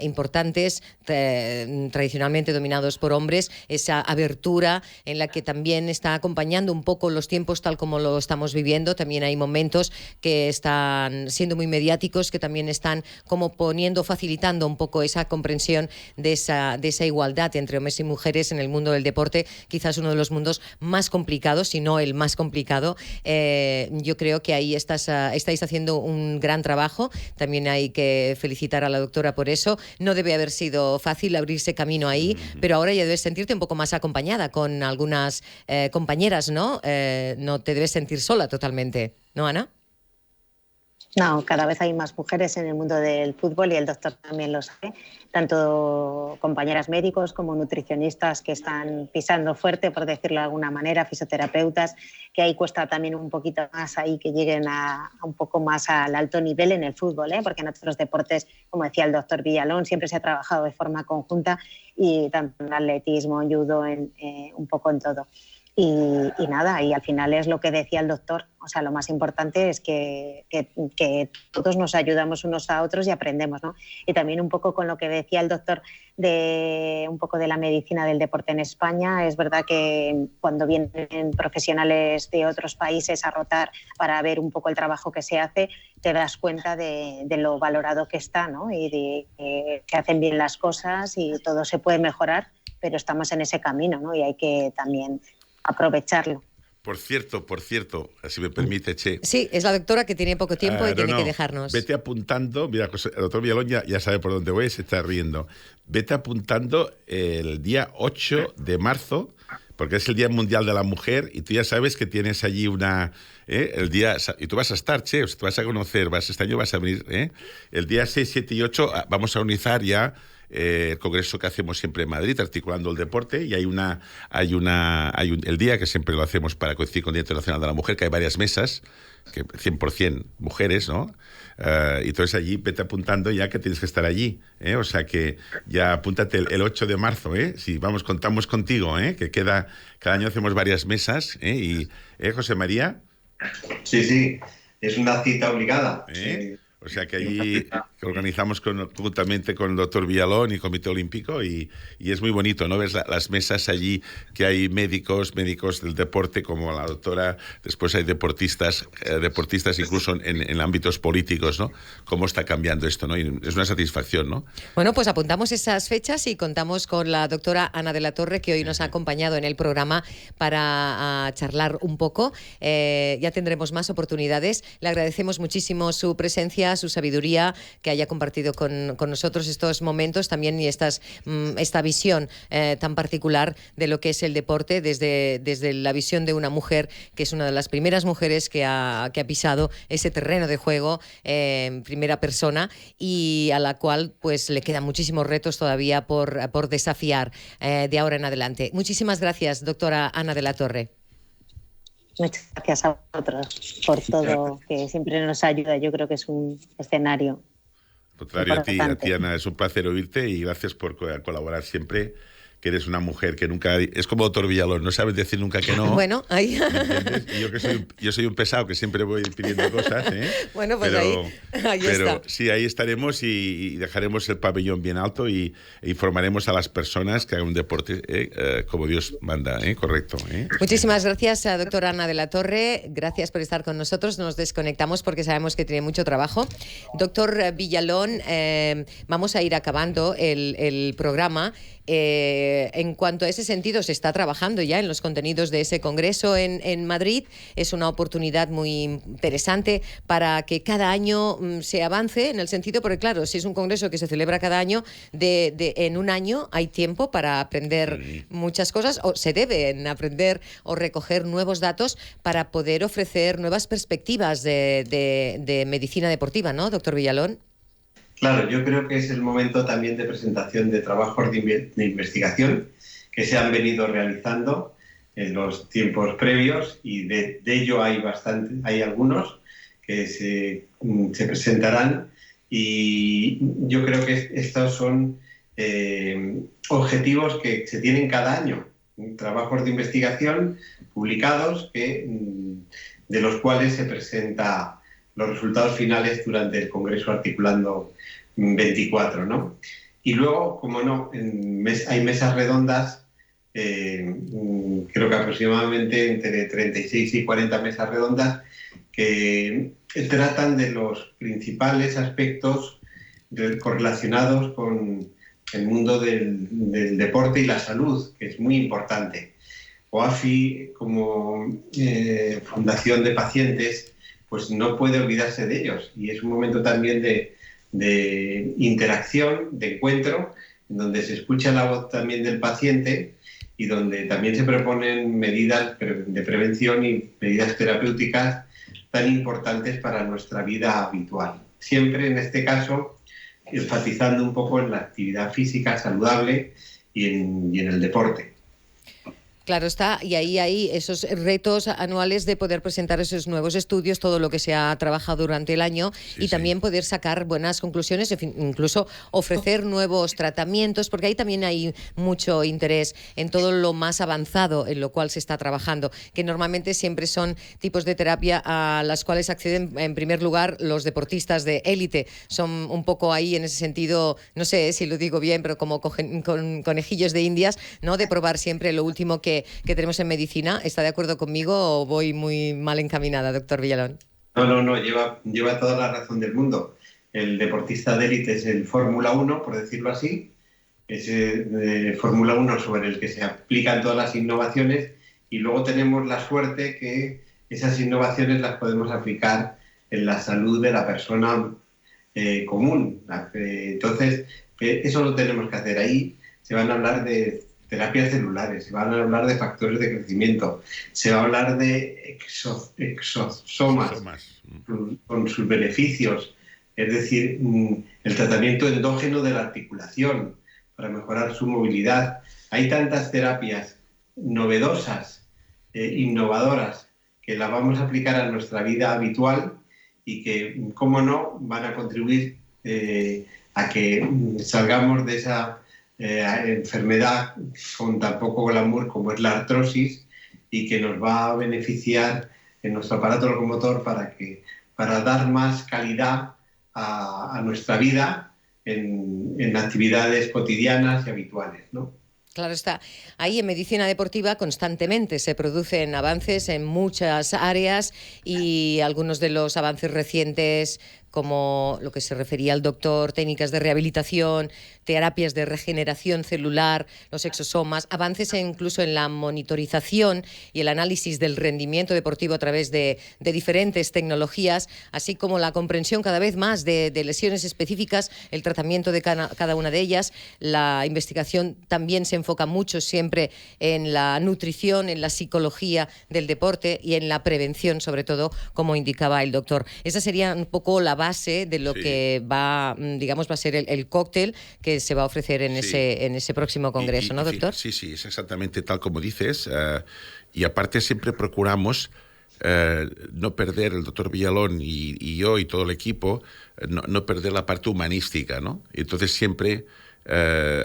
importantes, tradicionalmente dominados por hombres, esa abertura en la que también está acompañando un poco los tiempos tal como lo estamos viviendo. También hay momentos que están siendo muy mediáticos, que también están como facilitando un poco esa comprensión de esa igualdad entre hombres y mujeres en el mundo del deporte, quizás uno de los mundos más complicados, si no el más complicado. Yo creo que ahí estáis haciendo un gran trabajo. También hay que felicitar a la doctora por eso. No debe haber sido fácil abrirse camino ahí, pero ahora ya debes sentirte un poco más acompañada con algunas compañeras, ¿no? No te debes sentir sola totalmente, ¿no, Ana? No, cada vez hay más mujeres en el mundo del fútbol y el doctor también lo sabe, tanto compañeras médicos como nutricionistas que están pisando fuerte, por decirlo de alguna manera, fisioterapeutas, que ahí cuesta también un poquito más ahí que lleguen a un poco más al alto nivel en el fútbol, porque en otros deportes, como decía el doctor Villalón, siempre se ha trabajado de forma conjunta y tanto en atletismo, en judo, un poco en todo. Y nada, y al final es lo que decía el doctor, o sea, lo más importante es que todos nos ayudamos unos a otros y aprendemos, ¿no? Y también un poco con lo que decía el doctor de un poco de la medicina del deporte en España, es verdad que cuando vienen profesionales de otros países a rotar para ver un poco el trabajo que se hace, te das cuenta de lo valorado que está, ¿no? Y de que hacen bien las cosas y todo se puede mejorar, pero estamos en ese camino, ¿no? Y hay que también aprovecharlo. Por cierto, si me permite, Che. Sí, es la doctora que tiene poco tiempo y tiene que dejarnos. Vete apuntando, mira, el doctor Villalón ya sabe por dónde voy, se está riendo. Vete apuntando el día 8 de marzo, porque es el Día Mundial de la Mujer, y tú ya sabes que tienes allí el día, y tú vas a estar, Che, tú vas a conocer, este año vas a venir, el día 6, 7 y 8 vamos a organizar ya el congreso que hacemos siempre en Madrid, articulando el deporte, y hay el día que siempre lo hacemos para coincidir con el Día Internacional de la Mujer, que hay varias mesas, que 100% mujeres, ¿no? Y entonces allí vete apuntando ya que tienes que estar allí, o sea que ya apúntate el 8 de marzo, si contamos contigo, que cada año hacemos varias mesas, y José María. Sí, es una cita obligada. O sea que allí organizamos conjuntamente con el doctor Villalón y el Comité Olímpico y es muy bonito, ¿no? Ves las mesas allí que hay médicos del deporte como la doctora, después hay deportistas incluso en ámbitos políticos, ¿no? Cómo está cambiando esto, ¿no? Y es una satisfacción, ¿no? Bueno, pues apuntamos esas fechas y contamos con la doctora Ana de la Torre, que hoy nos ha acompañado en el programa para charlar un poco. Ya tendremos más oportunidades. Le agradecemos muchísimo su presencia, su sabiduría, que haya compartido con nosotros estos momentos también y esta visión tan particular de lo que es el deporte desde la visión de una mujer que es una de las primeras mujeres que ha pisado ese terreno de juego en primera persona y a la cual pues le quedan muchísimos retos todavía por desafiar de ahora en adelante. Muchísimas gracias, doctora Ana de la Torre. Muchas gracias a vosotros por todo, que siempre nos ayuda. Yo creo que es un escenario. Contrario a ti, Ana, es un placer oírte y gracias por colaborar siempre, que eres una mujer que nunca... Es como doctor Villalón, no sabes decir nunca que no. Bueno, ahí... Y yo soy un pesado que siempre voy pidiendo cosas, Bueno, pues ahí está. Sí, ahí estaremos y dejaremos el pabellón bien alto y informaremos a las personas que hagan un deporte como Dios manda, correcto. Muchísimas gracias, doctora Ana de la Torre. Gracias por estar con nosotros. Nos desconectamos porque sabemos que tiene mucho trabajo. Doctor Villalón, vamos a ir acabando el programa. En cuanto a ese sentido, se está trabajando ya en los contenidos de ese congreso en Madrid. Es una oportunidad muy interesante para que cada año se avance en el sentido, porque claro, si es un congreso que se celebra cada año, en un año hay tiempo para aprender muchas cosas, o se deben aprender o recoger nuevos datos para poder ofrecer nuevas perspectivas de medicina deportiva, ¿no, doctor Villalón? Claro, yo creo que es el momento también de presentación de trabajos de investigación que se han venido realizando en los tiempos previos y de ello hay algunos que se presentarán y yo creo que estos son objetivos que se tienen cada año, trabajos de investigación publicados de los cuales se presentan los resultados finales durante el Congreso Articulando 24, ¿no? Y luego, como no, hay mesas redondas, creo que aproximadamente entre 36 y 40 mesas redondas que tratan de los principales aspectos correlacionados con el mundo del deporte y la salud, que es muy importante. OAFI, como fundación de pacientes, pues no puede olvidarse de ellos y es un momento también de interacción, de encuentro, en donde se escucha la voz también del paciente y donde también se proponen medidas de prevención y medidas terapéuticas tan importantes para nuestra vida habitual. Siempre en este caso enfatizando un poco en la actividad física saludable y en el deporte. Claro está, y ahí hay esos retos anuales de poder presentar esos nuevos estudios, todo lo que se ha trabajado durante el año y también poder sacar buenas conclusiones, en fin, incluso ofrecer nuevos tratamientos, porque ahí también hay mucho interés en todo lo más avanzado en lo cual se está trabajando, que normalmente siempre son tipos de terapia a las cuales acceden en primer lugar los deportistas de élite. Son un poco ahí en ese sentido, no sé si lo digo bien, pero como conejillos de indias, ¿no? De probar siempre lo último que tenemos en medicina. ¿Está de acuerdo conmigo o voy muy mal encaminada, doctor Villalón? No, lleva toda la razón del mundo. El deportista de élite es el Fórmula 1, por decirlo así, es Fórmula 1 sobre el que se aplican todas las innovaciones, y luego tenemos la suerte que esas innovaciones las podemos aplicar en la salud de la persona común. Entonces, eso lo tenemos que hacer. Ahí se van a hablar de terapias celulares, se van a hablar de factores de crecimiento, se va a hablar de exosomas con sus beneficios, es decir, el tratamiento endógeno de la articulación para mejorar su movilidad. Hay tantas terapias novedosas, innovadoras, que las vamos a aplicar a nuestra vida habitual y que, cómo no, van a contribuir a que salgamos de esa enfermedad con tan poco glamour como es la artrosis, y que nos va a beneficiar en nuestro aparato locomotor para dar más calidad a nuestra vida en actividades cotidianas y habituales, ¿no? Claro está. Ahí en medicina deportiva constantemente se producen avances en muchas áreas, y algunos de los avances recientes, como lo que se refería al doctor, técnicas de rehabilitación, terapias de regeneración celular, los exosomas, avances incluso en la monitorización y el análisis del rendimiento deportivo a través de diferentes tecnologías, así como la comprensión cada vez más de lesiones específicas, el tratamiento de cada una de ellas. La investigación también se enfoca mucho siempre en la nutrición, en la psicología del deporte y en la prevención, sobre todo, como indicaba el doctor. Esa sería un poco la base de lo que va a ser el cóctel que se va a ofrecer en ese próximo congreso, ¿no, doctor? Sí, es exactamente tal como dices. Y aparte siempre procuramos no perder, el doctor Villalón y yo y todo el equipo, no perder la parte humanística, ¿no? Entonces siempre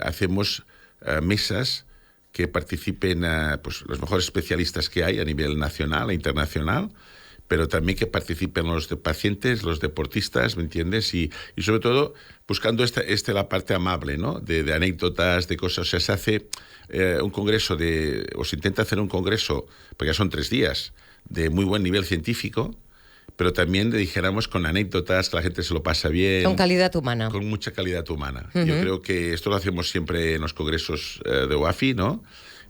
hacemos mesas que participen pues, los mejores especialistas que hay a nivel nacional e internacional, pero también que participen los pacientes, los deportistas, ¿me entiendes? Y sobre todo buscando la parte amable, ¿no? De anécdotas, de cosas. O sea, se hace un congreso o se intenta hacer un congreso, porque ya son 3 días, de muy buen nivel científico, pero también, dijéramos, con anécdotas, que la gente se lo pasa bien. Con calidad humana. Con mucha calidad humana. Yo creo que esto lo hacemos siempre en los congresos de OAFI, ¿no?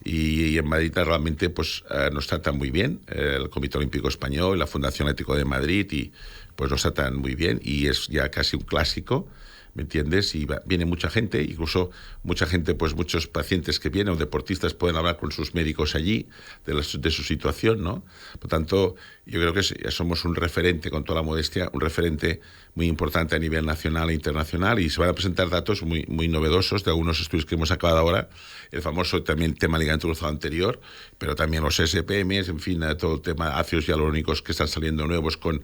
Y en Madrid realmente pues, nos tratan muy bien, el Comité Olímpico Español, la Fundación Atlético de Madrid, y pues nos tratan muy bien, y es ya casi un clásico, ¿me entiendes? Y viene mucha gente, incluso mucha gente, pues muchos pacientes que vienen o deportistas pueden hablar con sus médicos allí de su situación, ¿no? Por tanto, yo creo que somos un referente, con toda la modestia, un referente muy importante a nivel nacional e internacional, y se van a presentar datos muy, muy novedosos de algunos estudios que hemos acabado ahora, el famoso también tema ligante cruzado anterior, pero también los SPMs, en fin, todo el tema ácidos hialurónicos que están saliendo nuevos con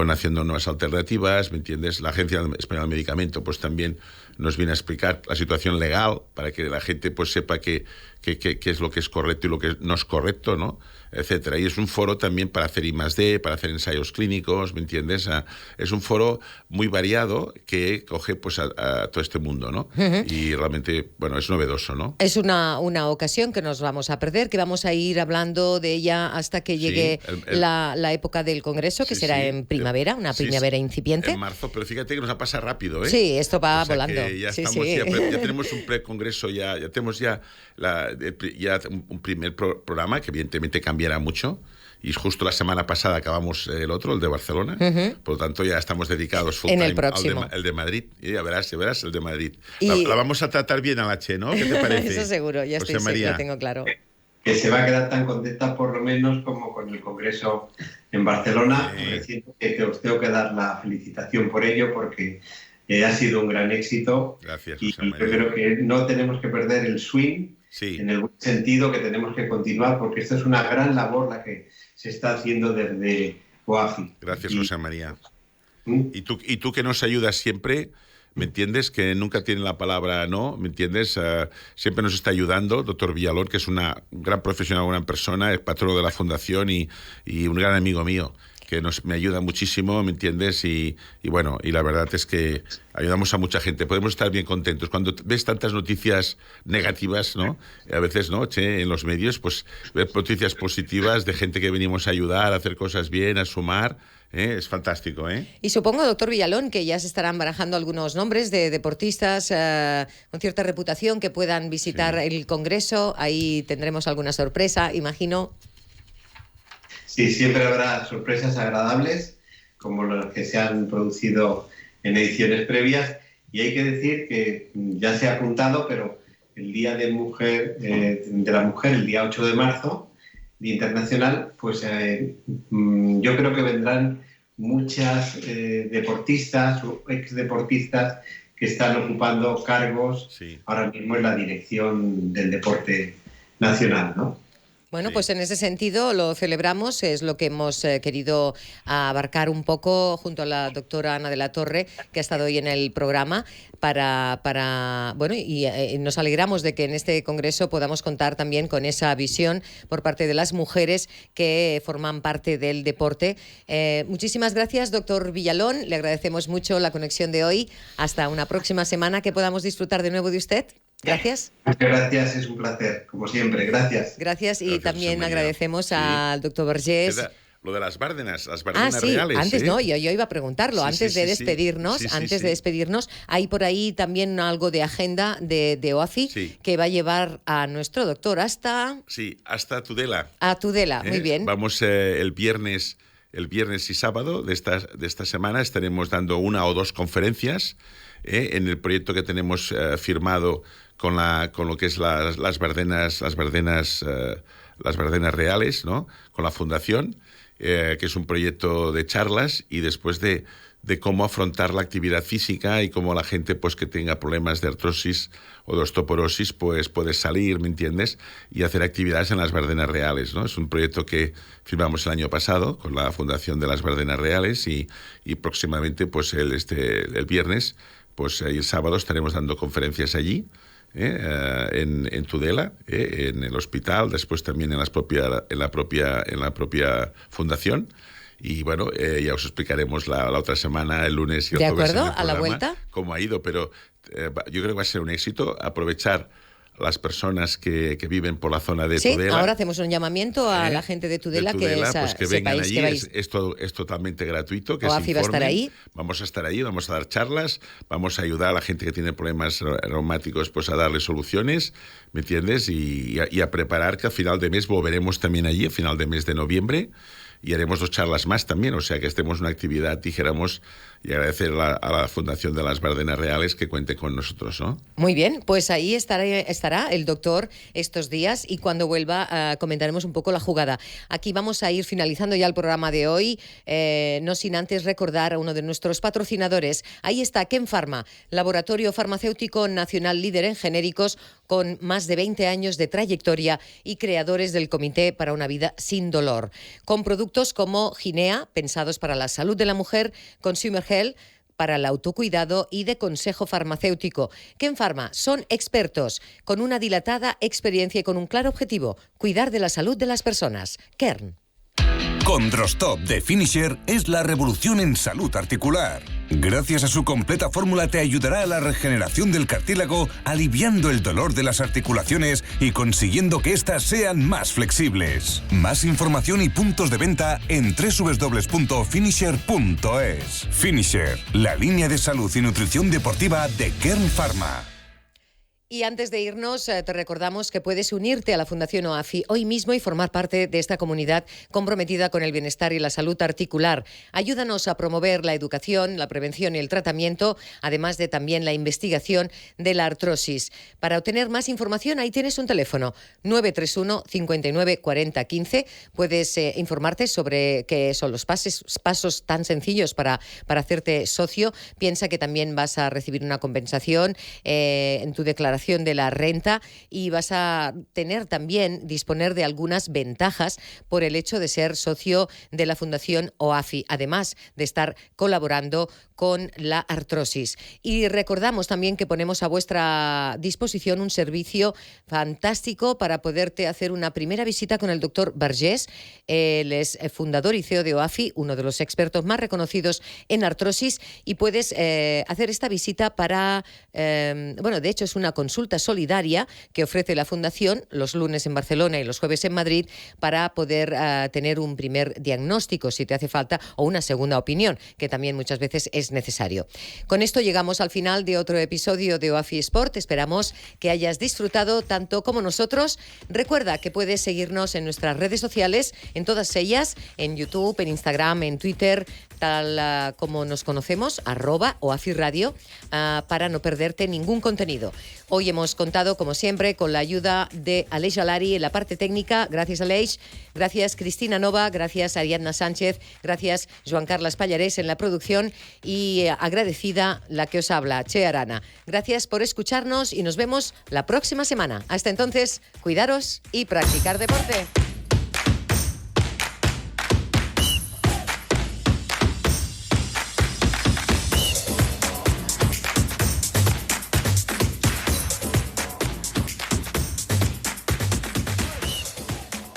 haciendo nuevas alternativas, ¿me entiendes? La Agencia Española del Medicamento pues también nos viene a explicar la situación legal para que la gente pues sepa qué es lo que es correcto y lo que no es correcto, ¿no? Etcétera. Y es un foro también para hacer I+D, para hacer ensayos clínicos, ¿me entiendes? Es un foro muy variado que coge pues a todo este mundo, ¿no? Y realmente, bueno, es novedoso, ¿no? Es una ocasión que nos vamos a perder, que vamos a ir hablando de ella hasta que llegue la época del congreso, que será en primavera, una primavera incipiente. En marzo, pero fíjate que nos ha pasado rápido, ¿eh? Sí, esto va volando. Ya tenemos un precongreso, ya tenemos un primer programa que evidentemente cambiará mucho, y justo la semana pasada acabamos el otro, el de Barcelona, por lo tanto ya estamos dedicados full time al de Madrid, y ya verás el de Madrid. La vamos a tratar bien a la Che, ¿no? ¿Qué te parece? Eso seguro, ya tengo claro. que se va a quedar tan contenta por lo menos como con el Congreso en Barcelona. Siento que os tengo que dar la felicitación por ello porque ha sido un gran éxito. Gracias, y José yo María. creo que no tenemos que perder el swing, Sí. en el buen sentido, que tenemos que continuar porque esto es una gran labor la que se está haciendo desde OAFI. Gracias, José María. Y tú que nos ayudas siempre, ¿me entiendes? Que nunca tiene la palabra no, ¿me entiendes? Siempre nos está ayudando, doctor Villalón, que es un gran profesional, una gran persona, es patrono de la fundación y un gran amigo mío, que me ayuda muchísimo, ¿me entiendes? Y bueno, y la verdad es que ayudamos a mucha gente. Podemos estar bien contentos. Cuando ves tantas noticias negativas, ¿no? A veces, ¿no? En los medios, pues ver noticias positivas de gente que venimos a ayudar, a hacer cosas bien, a sumar. Es fantástico, ¿eh? Y supongo, doctor Villalón, que ya se estarán barajando algunos nombres de deportistas con cierta reputación que puedan visitar el Congreso. Ahí tendremos alguna sorpresa, imagino. Sí, siempre habrá sorpresas agradables, como las que se han producido en ediciones previas. Y hay que decir que ya se ha apuntado, pero el Día de la Mujer, el día 8 de marzo, Día Internacional, pues yo creo que vendrán muchas deportistas o exdeportistas que están ocupando cargos ahora mismo en la dirección del deporte nacional, ¿no? Bueno, pues en ese sentido lo celebramos, es lo que hemos querido abarcar un poco junto a la doctora Ana de la Torre, que ha estado hoy en el programa, y nos alegramos de que en este congreso podamos contar también con esa visión por parte de las mujeres que forman parte del deporte. Muchísimas gracias, doctor Villalón, le agradecemos mucho la conexión de hoy. Hasta una próxima semana que podamos disfrutar de nuevo de usted. Gracias. Muchas gracias, es un placer, como siempre. Gracias. Gracias y Gracias, también María. agradecemos al doctor Vergés. Lo de las Bárdenas Sí, reales. antes no, yo iba a preguntarlo, antes de despedirnos, de despedirnos, hay por ahí también algo de agenda de OAFI que va a llevar a nuestro doctor hasta... Sí, hasta Tudela. A Tudela, muy bien. Vamos el viernes y sábado de esta semana estaremos dando una o dos conferencias en el proyecto que tenemos firmado con lo que es las Bardenas reales, ¿no? Con la fundación, que es un proyecto de charlas y después de cómo afrontar la actividad física y cómo la gente pues que tenga problemas de artrosis o de osteoporosis pues puede salir, ¿me entiendes? Y hacer actividades en las Bardenas reales, ¿no? Es un proyecto que firmamos el año pasado con la fundación de las Bardenas reales y próximamente pues el viernes pues y el sábado estaremos dando conferencias allí. En Tudela, en el hospital, después también en la propia fundación. Y bueno, ya os explicaremos la otra semana, el lunes y el jueves. ¿De acuerdo? ¿A la vuelta? Cómo ha ido, pero yo creo que va a ser un éxito aprovechar las personas que viven por la zona de Tudela. Sí, ahora hacemos un llamamiento a la gente de Tudela, pues que vengan allí, es totalmente gratuito. Que OAFI va a estar ahí. Vamos a estar ahí, vamos a dar charlas, vamos a ayudar a la gente que tiene problemas reumáticos pues a darle soluciones, ¿me entiendes? Y a preparar que a final de mes volveremos también allí, a final de mes de noviembre, y haremos 2 charlas más también, o sea que estemos una actividad, dijéramos, y agradecer a la Fundación de las Bardenas Reales que cuente con nosotros, ¿no? Muy bien, pues ahí estará el doctor estos días y cuando vuelva comentaremos un poco la jugada. Aquí vamos a ir finalizando ya el programa de hoy, no sin antes recordar a uno de nuestros patrocinadores. Ahí está Ken Pharma, laboratorio farmacéutico nacional líder en genéricos con más de 20 años de trayectoria y creadores del Comité para una vida sin dolor, con productos como Ginea, pensados para la salud de la mujer, Consumer Health, para el autocuidado y de consejo farmacéutico. Ken Pharma son expertos con una dilatada experiencia y con un claro objetivo: cuidar de la salud de las personas. Kern. Condrostop de Finisher es la revolución en salud articular. Gracias a su completa fórmula te ayudará a la regeneración del cartílago, aliviando el dolor de las articulaciones y consiguiendo que éstas sean más flexibles. Más información y puntos de venta en www.finisher.es. Finisher, la línea de salud y nutrición deportiva de Kern Pharma. Y antes de irnos, te recordamos que puedes unirte a la Fundación OAFI hoy mismo y formar parte de esta comunidad comprometida con el bienestar y la salud articular. Ayúdanos a promover la educación, la prevención y el tratamiento, además de también la investigación de la artrosis. Para obtener más información, ahí tienes un teléfono, 931 59 40 15. Puedes informarte sobre qué son los pasos tan sencillos para hacerte socio. Piensa que también vas a recibir una compensación en tu declaración de la renta y vas a disponer de algunas ventajas por el hecho de ser socio de la Fundación OAFI, además de estar colaborando con la artrosis. Y recordamos también que ponemos a vuestra disposición un servicio fantástico para poderte hacer una primera visita con el doctor Vergés. Él es fundador y CEO de OAFI, uno de los expertos más reconocidos en artrosis, y puedes hacer esta visita para, de hecho es una consulta solidaria que ofrece la Fundación los lunes en Barcelona y los jueves en Madrid para poder tener un primer diagnóstico si te hace falta o una segunda opinión, que también muchas veces es necesario. Con esto llegamos al final de otro episodio de OAFI Sport. Esperamos que hayas disfrutado tanto como nosotros. Recuerda que puedes seguirnos en nuestras redes sociales, en todas ellas, en YouTube, en Instagram, en Twitter, tal como nos conocemos, @OAFI Radio, para no perderte ningún contenido. Hoy hemos contado, como siempre, con la ayuda de Aleix Alari en la parte técnica. Gracias, Aleix. Gracias, Cristina Nova. Gracias, Ariadna Sánchez. Gracias, Joan Carles Pallarés en la producción. Y agradecida la que os habla, Che Arana. Gracias por escucharnos y nos vemos la próxima semana. Hasta entonces, cuidaros y practicar deporte.